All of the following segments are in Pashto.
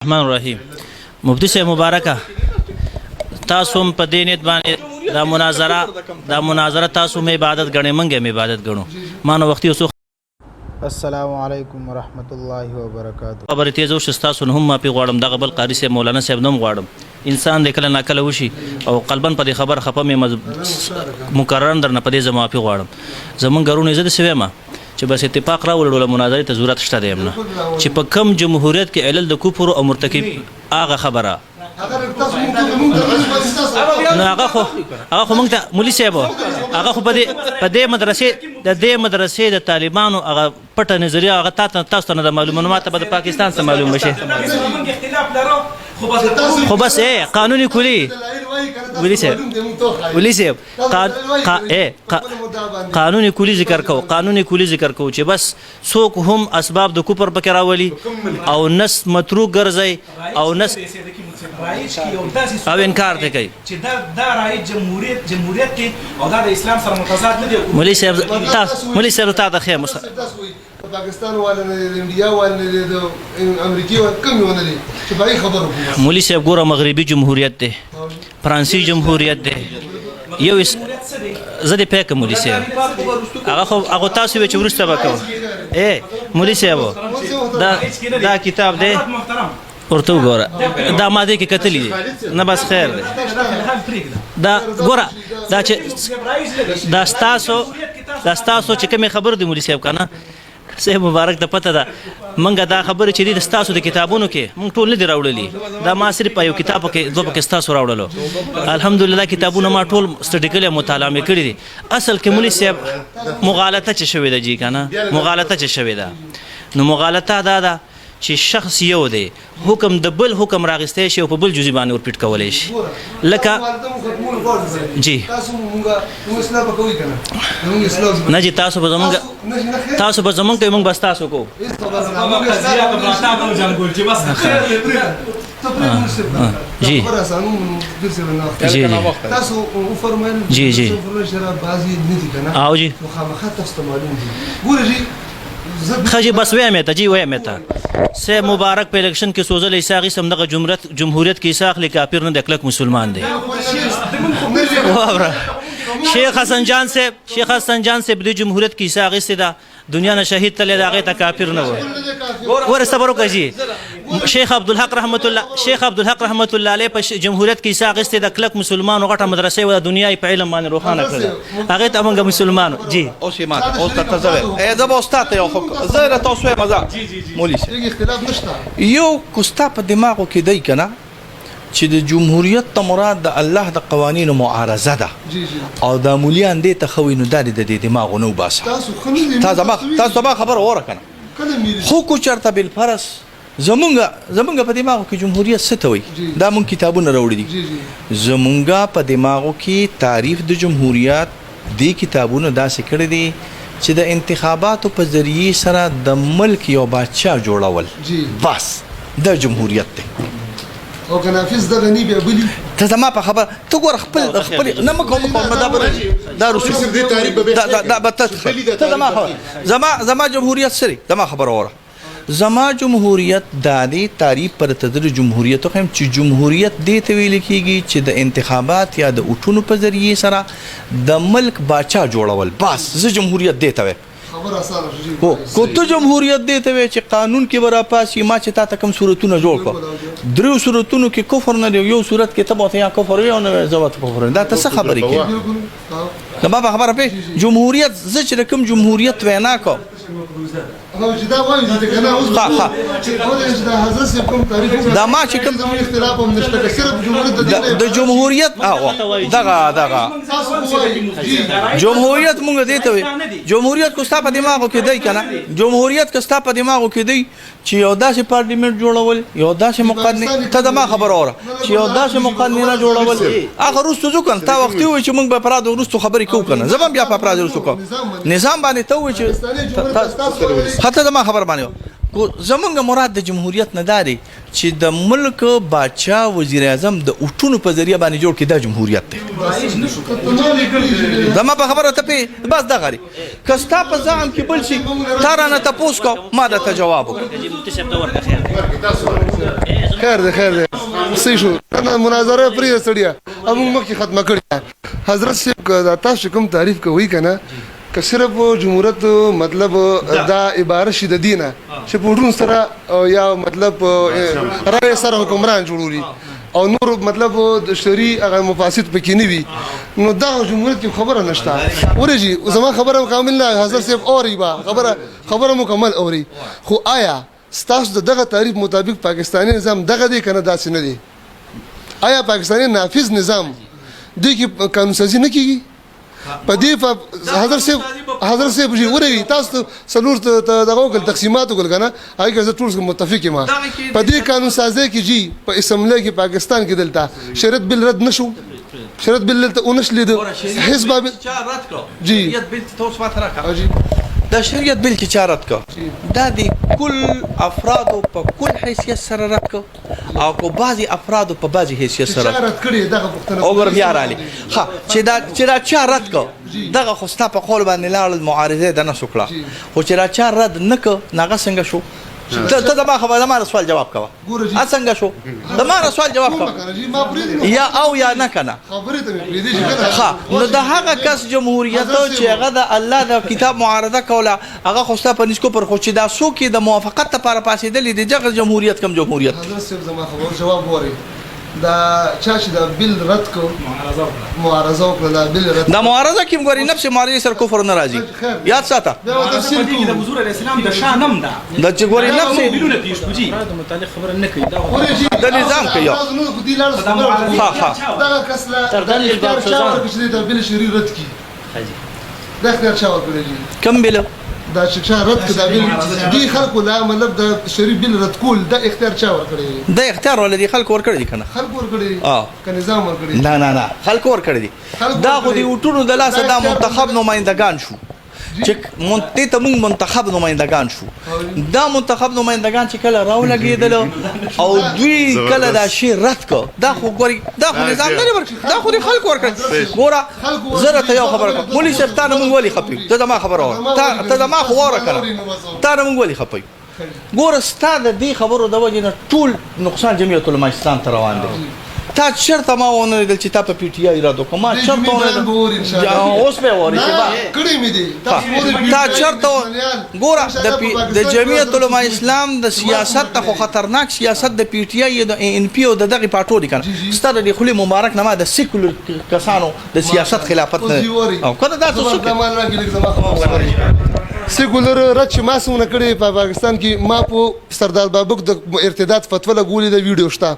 الرحمن الرحیم مفتی صاحب مبارکه تاسو هم په دې نیت باندې دا مناظره تاسو مې عبادت ګڼئ موږ هم عبادت ګڼو ما نو وختي اوسو السلام علیکم ورحمۃ الله وبرکاتہ خبرې تیز وشي ستاسو نه هم معافي غواړم دغه بل قاري صاحب مولانا صاحب نه هم غواړم انسان د کله ناکله وشي او قلبا په دې خبر خفه مې مکرر درنه په دې زه معافي غواړم زمونږ ګرونه زه داسې وایم چې بس اتفاق راوړل مناظرې ته ضرورت شته دی نه چې په کم جمهوریت کې علل د کفر او مرتکب هغه خبره نو هغه خو موږ ته مولوي صاحب هغه خو په دې مدرسې د طالبانو هغه پټه نظریه هغه تاسو ته نه ده معلومه نو ماته به د پاکستان څخه معلوم بشي خو بس قانوني کلی ولي صاحب قانوني کلی ذکر کو چې بس څوک هم اسباب د کفر پکې راولي او نس متروک ګرځي او نس او انکار دی کوي چې دا رایې جمهوریت کې او دا د اسلام سره متضاد نه دی مولوي صاحب تا د خیر پاکستان والا نه د انډیا والا نه د امریکای والا کوم ونه دي چې باید خبرو کوم مولوي صاحب ګوره مغربي جمهوریت دی فرانسوي جمهوریت دی یو زه دې پاک مولوي صاحب هغه تاسو چې ورسته وکړو مولوي صاحب دا کتاب دی ورته وګوره دا ماده کې کتلی دي نه بس خیر دی دا ګوره دا چې دا ستاسو چې کومې خبر دی مولوي صاحب کنه صاحب مبارک ته پته ده منګه دا خبره چې دي ستاسو د کتابونو کې مونږ ټول نه دي راوړلي دا ما صرف یو کتاب کې دوه پکې ستاسو راوړلو الحمدلله کتابونه ما ټول سټډي کړي مطالعه مې کړي دي اصل کې مولوي صاحب مغالطه چې شوې ده جی کنه مغالطه چې شوې ده نو مغالطه دا ده چې شخص یو دی حکم د بل حکم راغستی شي او په بل جزي باندې ورپیټ کولی شي لکه جی نه جی تاسو به زمونږ کوئ موږ بس تاسو کوو جی جی او جی خجی بس ویم ته جی ویم ته سه مبارک په الیکشن کې سوزل ایساغي سم دغه جمهوریت کې ایساغ لکافر نه د کلک مسلمان دی شیخ حسن جان صاحب د جمهوریت کې ایساغي سدا دنیا نه شهید تل دغه ته کافر نه و ور صبر وکړي شیخ عبدالحق رحمت الله علیه په جمهوریت کې ایساغي سدا کلک مسلمان او غټه مدرسې و د دنیا په علم باندې روښانه کړل هغه ته موږ مسلمان جی او شي مات او تاسو دا به استاد یو زه تاسو یې مزه مولوي اختلاف نشته یو کوستا په دماغو کې دی کنه چې د جمهوریت ته مراد د الله د قوانینو معارضه ده او د مولیان دې ته خوینو د دې دماغو نو باسه تاسو ما خبر اوره کنه خو کو چرته بل فرض زمونږ په دماغو کې جمهوریت څه ته وایي دا مونږ کتابونه راوړي دي زمونږ په دماغو کې تعریف د جمهوریت دی کتابونه داسې کړی دي چې د انتخاباتو په ذریعه سره د ملک یو بادشاه جوړول بس د جمهوریت دی او که نافذ د غنی بیا بلی ته زما په خبر ته ګور خپل نه مکو دا رسول دې تعریف به دا ته زما خبر زما جمهوریت سری زما خبر اوره زما جمهوریت دادی تعریف پر تدر جمهوریت خو چې جمهوریت دې ته ویل کیږي چې د انتخابات یا د اوټونو په ذریعه سره د ملک بادشاه جوړول بس زه جمهوریت دې ته خبر اسانه کو ته جمهوریت دې ته چې قانون کې ورا پاسي ما چې تا کوم صورتونه جوړ کړ درو صورتونو کې کفر نه دی یو صورت کې ته به یا کفر یو نه زوات کفر دا څه خبرې کې دا ما خبره په جمهوریت زه چې کوم جمهوریت وینا کو دا وایي چې کنه اوس دا حضرت کوم تعریف دا ما چې کوم اختلاف هم نشته صرف جمهوریت د جمهوریت دغه جمهوریت مونږ دې ته وي جمهوریت کو ستا په دماغو کې دی کنه جمهوریت کو ستا په دماغو کې دی چې یو داسې پارلیمنت جوړول یو داسې مقننه ته ما خبر اوره چې یو داسې مقننه جوړول اخر روستو ځکه تا وخت وي چې مونږ به پراد ورستو خبرې کوو کنه زبم بیا په پراد ورستو کو نظام باندې ته وي چې حتی ما خبر باندې زمونږ مراد د جمهوریت نه دا دی چې د ملک باچا وزیر اعظم د اوټونو په ذریعه باندې جوړ کړي دا جمهوریت دی زما په خبره ته پې بس دغه دی که ستا په زعم کې بل شي تا رانه تپوس کو ما درته جواب وکړو مفتي صاحب ته ورکړه خیر خیر دی خیر دی صحیح شو مناظره پرې سړیا موږ مخکې ختمه کړې حضرت صاحب تاسو کوم تعریف کوي که نه که صرف جمهوریت مطلب دا عبارت شي د دینه چې په ډون سره یا مطلب رای سره حکمران جوړولي او نور مطلب د شرعي هغه مفاسد پکې نه وي نو دا جمهوریت کې خبره نشته ورېږي زما خبره کامل نه حضرت صاحب اوري با خبره مکمل اوري خو آیا ستاسو دغه تعریف مطابق پاکستاني نظام دغه دی کنه داسې نه دی آیا پاکستاني نافذ نظام دی کې قانون سازي نه کیږي په دې حضرت صاحب جی ورېږي تاسو څلور دغه وکړل تقسیمات وکړل کنه هغه که زه ټول متفق یم په دې قانون سازي کې جی په اسمبلی کې پاکستان کې دلته شریعت بل رد نشو شریعت بل ته اونش لید حزب جی جی دا شریعت بل چې چارت کا دا دی کل افرادو په کل حیثیت سره رد کو او کو بعضی افرادو په بعضی حیثیت سره رد کړي دغه پښتنه او ور بیا رالی ها چې دا چا رد کو دغه خو ستا په قول باندې لاړ معارضه د نه سوکړه خو چې را چا رد نک ناغه څنګه شو ته دا ما خبره زما سوال جواب کوه څنګه شو زما سوال جواب کوه یا او یا نه کنه خبره ته پرې دي چې ها نو د هغه کس جمهوریت چې هغه د الله د کتاب معارضه کوله هغه خو ستا په نسکو پر خو چې دا سو کې د موافقت لپاره پاسېدلې دي دغه جمهوریت کم جمهوریت حضرت صاحب زما خبر جواب وره دا چا چې دا بل رد کو معارضه وکړه دا بل رد دا معارضه کوم غوري نفس معارضه سره کفر نه راځي یاد ساته تفصیل د حضور الاسلام د شانم دا د چې غوري نفس بلونه پیښ کوي دا متعلق خبره نه کوي دا د نظام کوي دا کسلا اختیار چا ورکړي چې دا بل شری رد کی دا اختیار چا ورکړي کم بل دا چې رد کړه بل دي خلکو لا مطلب د شری بل رد کول دا اختیار چا ورکړي دا اختیار ولدي خلک ور کړی کنه خلک ورکړي که نظام ورکړي نه خلک ور کړی دي دا خو دی وټونو د لاسه دا منتخب نمائندگان شو چې ته موږ منتخب نمائندگان شو دا منتخب نمائندگان چې کله راو لګیدل او دوی کله دا شی رد کو دا خو ګوري دا خو نظام نه ورکړي دا خو خلک ورکړي ګوره زره ته یو خبره کوم مولوی صاحب تا نه موږ ولي خپي ته ما خبره وره ته ما خو وره کړه تا نه موږ ولي خپي ګوره ستا د دې خبرو د وجې نه ټول نقصان جمعیت علماء اسلام ته روان دی تا چرته ما ونه لیدل چې تا په پی ټی آی اراده کوم ما چرته ونه اوس به وری چې با کړي مې دي تا چرته ګوره د جمعیت علماء اسلام د سیاست ته خطرناک سیاست د پی ټی آی د ان پی او د دغه پټو دي کنه ستاره د خلی مبارک نه ما د سیکولر کسانو د سیاست خلافت نه او کله دا څه سیکولر رچ ما سونه کړي په پاکستان کې ما په سردار بابک د ارتداد فتوا لګولې د ویډیو شته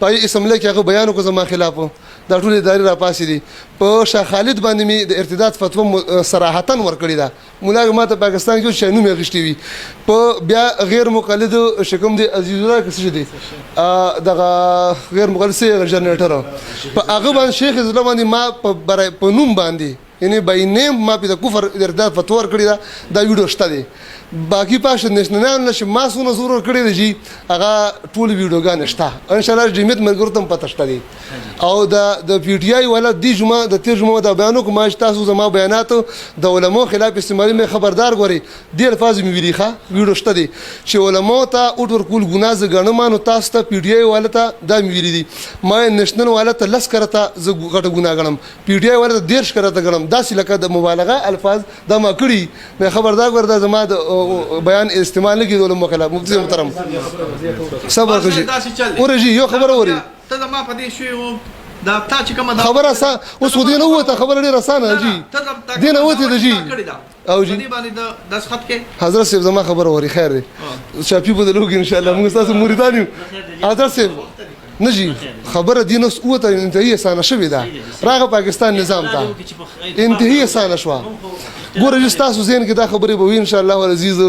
په اسمبلی کې هغه بیان وکړ زما خلاف دا ټول ادارې را پاسې دي په شاه خالد باندې می د ارتداد فتوا صراحتا ورکړی دا مولا ما ته پاکستان کې شنو مې غشتي وي په بیا غیر مقلد شکم دي عزیز الله کس دي دغه غیر مقلد سي جنریټر په هغه باندې شیخ اسلام باندې ما په نوم باندې یعنی بای نیم ما په کفر ارتداد فتوا ورکړی دا ویډیو شته دي باقی پاش نشنل نشه ما سونه زور کړی دی هغه ټول ویډیوګان شته ان شاء الله جمعیت مرګور تم پته شته دي او د پی ټی آی ولا دی جمعه د تیر جمعه د بیانو کوم تاسو زما بیانات د علماء خلاف استعمالي مې خبردار غوري دی الفاظ مې ویليخه ویډیو شته دي چې علماء ته اوټ ورکول ګناه ز غنمانو تاسو ته پی ټی آی ولا ته دا مې ویلي دي ما نشنل ولا ته لس کرته ز غټ ګناه غنم پی ټی آی ولا ته دیرش کرته غنم داسې لکه د مبالغه الفاظ دا ما کړی مې خبردار ورته زما بیان استعمال نه کیدول مخالف مفتي محترم صبر کوي ورجی یو خبره وری ته ما په دې شی دا تا چې کومه خبره اوس خو دې نه وته خبره ډیره اسانه جی دې نه وته جی او جی دې باندې د خط کې حضرت صاحب زما خبره وری خیر دی شاپی بدلوږي ان شاء الله موږ تاسو مریدان یو حضرت صاحب نجی خبره دین اوس اوته انتهایی اسانه شوې ده راغه پاکستان نظام ته انتهایی اسانه شو ګوره چې تاسو زین کې دا خبرې به وي ان شاء الله عزیز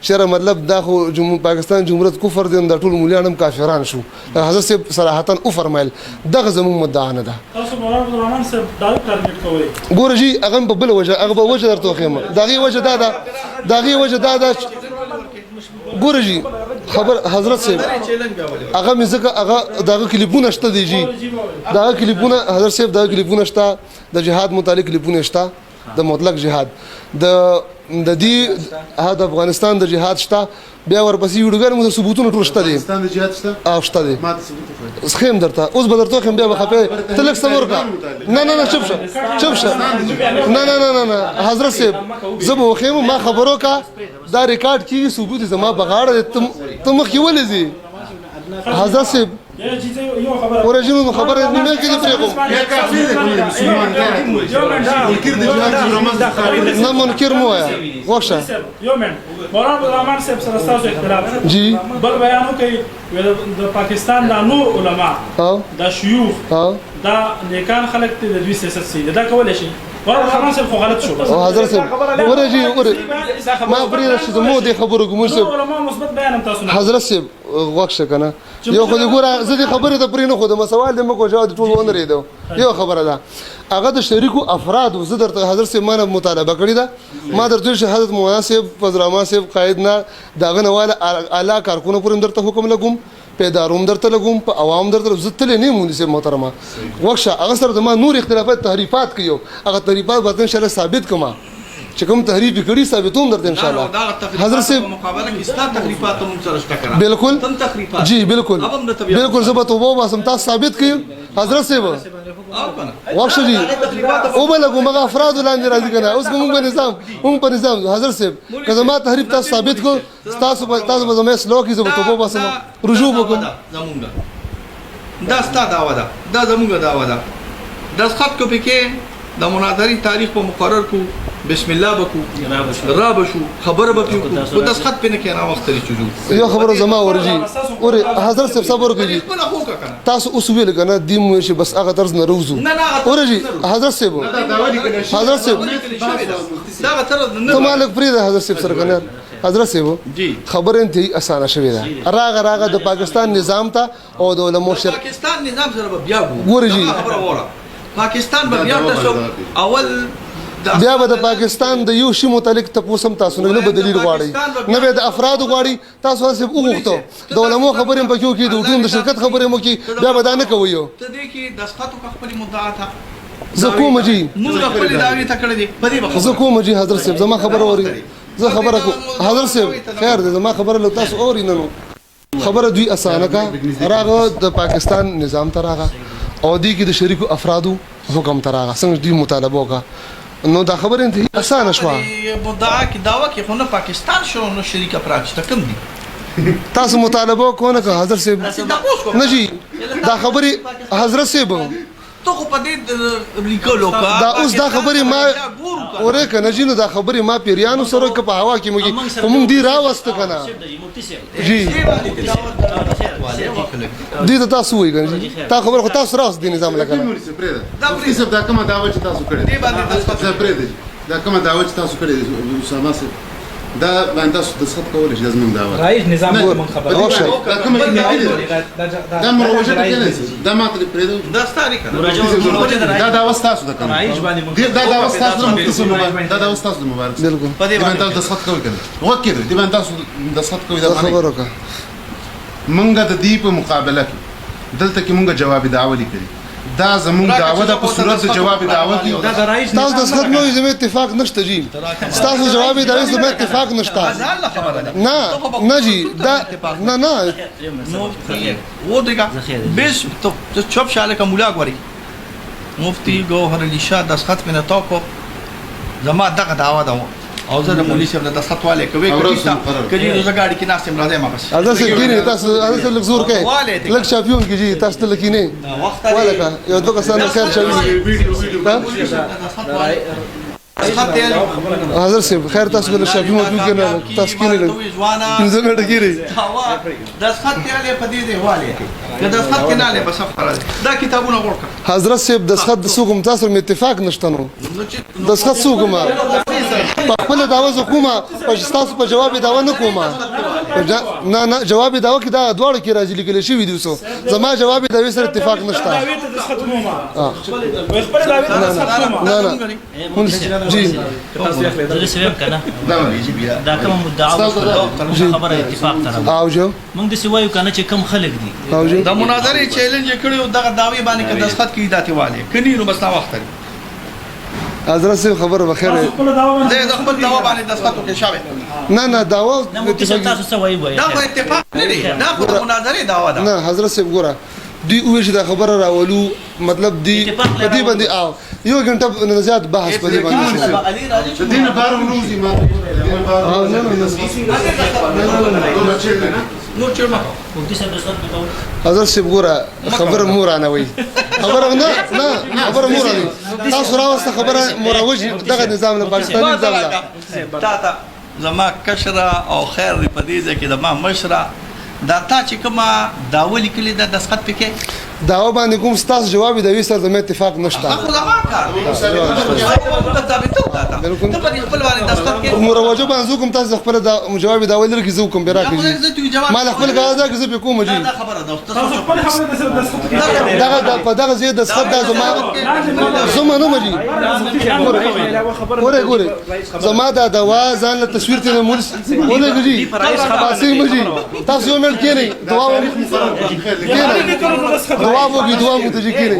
شر مطلب دا خو پاکستان جمهوریت کفر دي د ټول مليانم کافران شو حضرت صاحب صراحتا او فرمایل دغه زموږ مدعا نه ده تاسو مولانا عبدالرحمن صاحب ډایرکټ ټارګټ کوي ګوره جی هغه په بل وجه هغه په وجه درته خیم دغه وجه دا ګوره جی خبر حضرت صاحب هغه مې ځکه هغه دغه کلیپونه شته دی جی دغه کلیپونه حضرت صاحب دغه کلیپونه شته د جهاد متعلق کلیپونه شته د مطلق جهاد د دې د افغانستان د جهاد شته بیا ورپسې ویډیوګان مو ثبوتونه ټول شته دي افغانستان د جهاد شته او شته دي ما ته ثبوت وښایه خیم درته اوس به درته خیم بیا به خپه ته لږ صبر وکړه نه چپ شه نه حضرت صاحب زه به وخیم ما خبرو کا دا ریکارډ کیږي ثبوت زما بغاړه ته مخ کې ولې زی حضرت صاحب ورجنو خبره نیمه کې دی پرېږو نه منکر مو وایا وښه مولانا عبدالرحمن صاحب سره ستاسو اختلاف جی بل بیان وکړي د پاکستان د نور علما د شيوخ دا نیکان خلک ته د دوی سیاست سي دا کولای شي مولانا عبدالرحمن صاحب خو غلط شو او حضرت صاحب ورجی ما پرې راشي مو د خبرو کوم څه علما مثبت بیان هم تاسو حضرت صاحب وښه کنه یو خو دې ګوره زه دې خبره ته پرې نه خو د سوال دې مکو جواب ټول ونه ریدو یو خبره ده هغه د شریکو افراد زه درته حضرت صاحب مانه مطالبه کړی ده ما درته شهادت مناسب فضرما صاحب قائد نه داغه نواله اعلی کارکونو پرې درته حکم لګوم پیداروم درته لګوم په عوام درته زتل نه مونږ سه محترمه وښه هغه سره د ما نور اختلافات تحریفات کیو هغه تحریفات به ان شاء الله ثابت کما چې کوم تحریف کړي ثابتوم درته ان شاء الله حضرت صاحب مقابله کې ستاسو تحریفات هم سره شته کړه بالکل تم تحریفات جی بالکل بالکل زه به توبه واسم تاسو ثابت کړئ حضرت صاحب واښه جی او بل کومه افراد لاندې راځي کنه اوس موږ په نظام حضرت صاحب کله ما تحریف تاسو ثابت کو تاسو به زما سلو کې زه به توبه واسم رجوع وکم زمونږ دا ستاسو دعوه ده دا زمونږ دعوه ده د خط کو پکې د مناظري تاریخ په مقرر کو بسم الله بکو را بشو خبر بکو او د خط په نه کې نه وخت لري چوجو یو خبره زما ورجی اور حضرت صاحب صبر کوي تاسو اوس ویل کنه دی مو شي بس هغه طرز نه روزو ورجی حضرت صاحب حضرت صاحب دا طرز نه ته مالک فرید حضرت صاحب سره کنه حضرت صاحب جی خبره انتهي اسانه شوې ده راغه د پاکستان نظام ته او د علماء پاکستان نظام سره بیا ګورجی خبره وره پاکستان به بیا تاسو اول بیا به د پاکستان د یو شی متعلق تاسو تاسو نه بدلیل غواړي نه به د افراد غواړي تاسو هڅه وغوښتو د علماء خبرې په کیو کې د ټیم د شرکت خبرې مو کې بیا به دا نه کوي ته دې کې د خطو خپل مدعا تا زکوم جی موږ خپل دعوی ته کړې دي په دې زکوم جی حضرت صاحب زما خبره اوري زه خبره کو حضرت صاحب خیر دې زما خبره لو تاسو اوري نه خبره دوی اسانه کا راغه د پاکستان نظام ته راغه او دی کې د شریکو افرادو حکم ته راغه څنګه دوی مطالبه وکړه نو دا خبره انتهي اسانه شوه مدعا کی دعوه کې خو نه پاکستان شو نو شریک افراد شته کم دي تاسو مطالبه کو نه حضرت صاحب نه جی دا خبره حضرت صاحب ته خو په دې لیکلو کا دا اوس دا خبره ما اوره کنه جی نو دا خبره ما پیریانو سره په هوا کې موږ کوم دی راوست کنه جی دې ته تاسو وایي کنه تا خبر خو تاسو راوست دي نظام لګا دا پرې دا کومه دعوه چې تاسو کړې دې باندې تاسو پرې دا کومه دعوه چې تاسو کړې اسامه صاحب دا باندې تاسو د څه کول شي لازم دعوه رئیس نظام من خبر دا کومه چې دا مروجه کې دا ماته پرې دا ستاري کنه دا دعوه تاسو ده کنه رئیس باندې دا دعوه تاسو دا دعوه تاسو مبارک بالکل په دې باندې تاسو د څه کول کنه وکړه دې باندې تاسو د څه کوي دا خبره وکړه منګه د دې په مقابله کې دلته کې مونږه جواب دعوه لیکلي دا زموږ دعوه د په صورت د جواب دعوه کې دا د رئیس تاسو د څه نو زموږ اتفاق نشته جی تاسو جواب دی زموږ اتفاق نشته نه جی دا نه مفتی و دیگه بیش تو چوب شاله کا مولا غوري مفتی گوهر علی شاه د خط من تاکو زما دغه دعوه ده او زه د مولوی صاحب د خط والے کوي کجی د زګاړي کې ناس مرادې ما بس اځه سګینه تاسو اځه لږ زور کوي لږ شامپیون کې جی تاسو ته لکینه ولا یو دوه کسان خیر شوی حضرت صاحب خیر تاسو له شامپیون کې نه تاسو کې نه پنځه منټه کېږي د خط یاله په دې دی والے کې د خط نه له بس فرض دا کتابونه ورکړه حضرت صاحب د خط د سوق متاثر می اتفاق نشته نو د خط سوق ما په خپل دعوه کومه په تاسو په جواب دعوه نه کومه نه نه جواب داوا کې دا دواړو کې راځي لیکل شوی دی وسو زما جواب داوی سره اتفاق نشته دعوی ته دسخط کوما خپل دعوی ته دسخط کوما نه نه جی زه سویم کنه دا کوم مدعا خبره اتفاق تر او جو موږ د سوایو کنه چې کم خلک دي او جو د مناظرې چیلنج کړیو دغه داوی باندې کې دسخط کی داتې والے کني نو بس نا وخت دی حضرت صاحب خبر بخیر خپل دعوی زه د خپل داوا باندې دسخط وکړ شابه نه نه داوا نه مو چې تاسو څه وایي وایي دا خو اتفاق نه دی دا خو د مناظرې داوا ده نه حضرت صاحب ګوره دی اوه چې دا خبره راولو مطلب دی په دې باندې او یو غنټه نه زیات بحث په دې باندې شو د دین بار ونوزي ما نه نور چیر ما مفتي صاحب د صوت بتاو حضرت صاحب ګوره خبره مورانه وي خبره نه خبره مورانه تاسو راوسته خبره موروجي دغه نظام د پاکستاني نظام ده تا زما کشره او خیر په دې ځکه د ما مشره دا تا چې کومه داولی کلی دا دسخط پکې داوا باندې کوم ستاسو جواب دی سره زموږ اتفاق نشته خو زما کار دی بالکل ته په خپل باندې دسخط کې مروجه باندې کوم تاسو خپل جواب دا ولر کې زو کوم براکې ما خپل غاړه کې زه کوم جی دا خبره ده تاسو خپل خبره د دسخط کې دغه په دغه زیات دسخط دا زما نه مجي ګوره زما دا دوا ځان له تصویر ته مول ولې جی پاسې مجي تاسو یو مل کېنی دوا دعا وګي دعا مو ته کېنی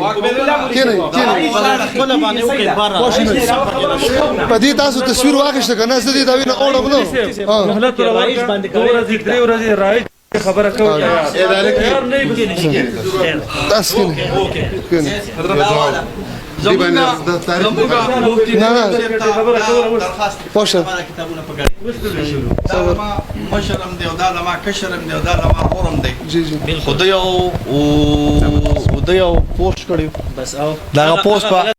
خپل باندې وکړي بار په دې تاسو تصویر واخیسته کنه زه دې دا وینه اورم نو مهلت رئیس باندې کوي درې ورځې رائے خبره کوي یار نه بګینې تاسو کېنی نه خبره کوله پوښتنه کتابونه پکړي مشرم دی او دا لما کشرم دی او دا لما اورم دی جی جی خدای او پوسټ کړیو بس او دا پوسټ په